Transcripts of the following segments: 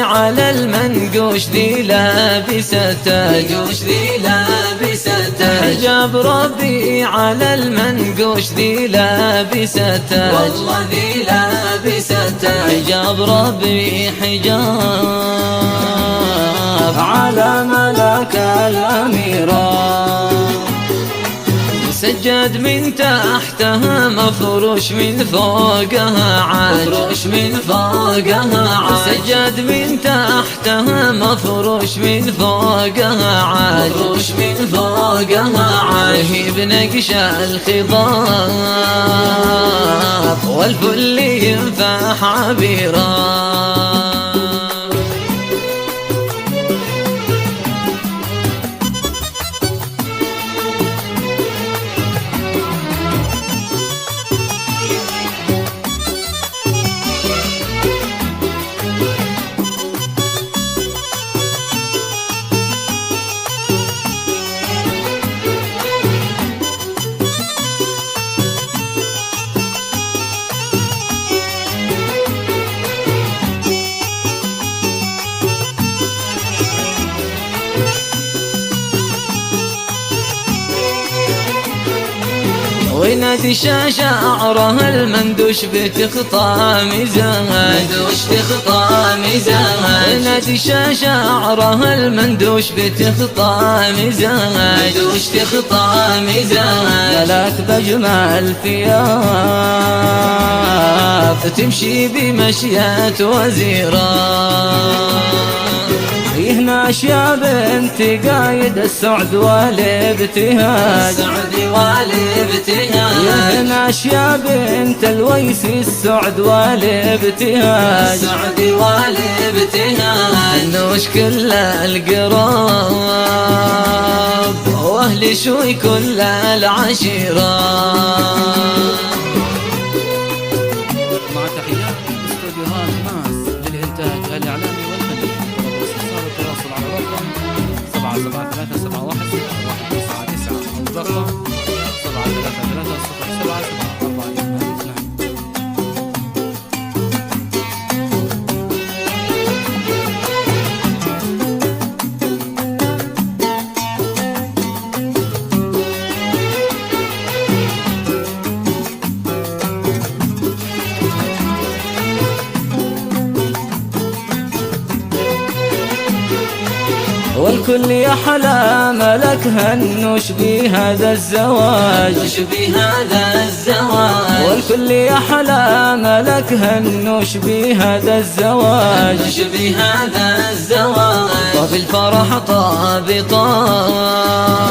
على المنقوش ذي لابسة تاج، حجاب ربي على المنقوش ذي لابسة تاج، والله ذي لابسة تاج، حجاب ربي حجاب على ملك الأميرة، سجاد من تحتها مفروش من فوقها عاج، مفروش من فوقها عاج، سجاد من تحتها مفروش من فوقها عاج، مفروش من فوقها عاج، هي بنقش الخضاب والفل ينفح عبيرا. وينادي شعرها المندوش بتخطى ميزان، مندوش تخطى ميزان، وينادي شعرها المندوش بتخطى ميزان، مندوش تخطى ميزان، ملاك بجمال ثياب تمشي بمشيات وزيرا. هنا يا بنت قايد السعد والابتهاج، السعد والابتهاج، هنا يا بنت الويس السعد والابتهاج، السعد والابتهاج، النوش كل القراب واهل شوي كل العشيرة. مع تحيات استوديوهات ماس للإنتاج الإعلامي والفني. التواصل على رقم 77371 رقم 77371 والكل يحلى ملك هنوش بهذا الزواج، بهذا الزواج، والكل يحلى ملك هنوش بهذا الزواج، بهذا الزواج، طاب الفرح طاب طاب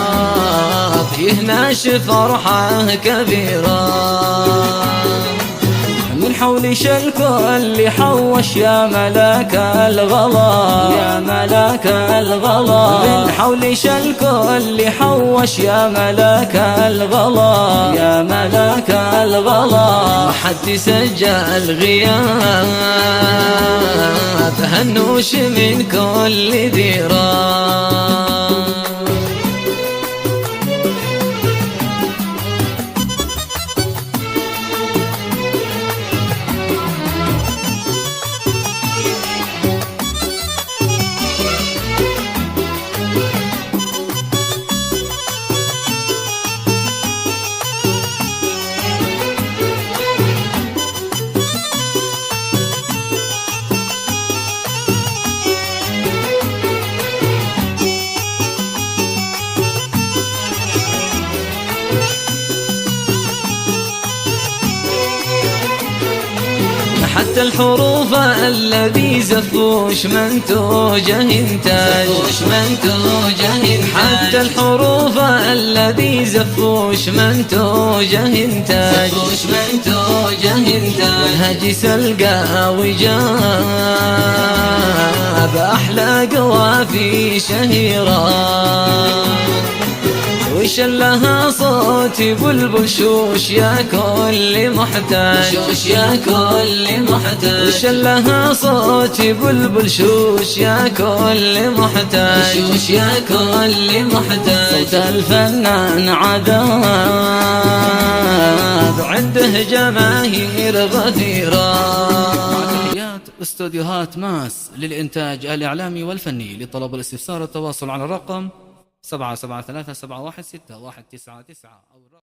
يهناش فرحة كبيرة. من حولش الكل حوش يا ملاك الغلا، يا ملاك الغلا، من حولش الكل حوش يا ملاك الغلا، يا ملاك الغلا، ما حد سجل غياب هنوش من كل ديران. حتى الحروف الذي زفوش منتوجه انتاج، حتى الحروف الذي زفوش منتوجه انتاج، منهج سلقى وجاب احلى قوافي شهيرة، وشلها صوت بلبل شوش يا كل محتاج، شوش يا كل محتاج، وشلها صوت بلبل شوش يا كل محتاج، شوش يا كل محتاج، صوت الفنان عذاب عنده جماهير غفيرة. مع تحيات استوديوهات ماس للإنتاج الإعلامي والفني. لطلب الاستفسار التواصل على الرقم 773 716 199 أو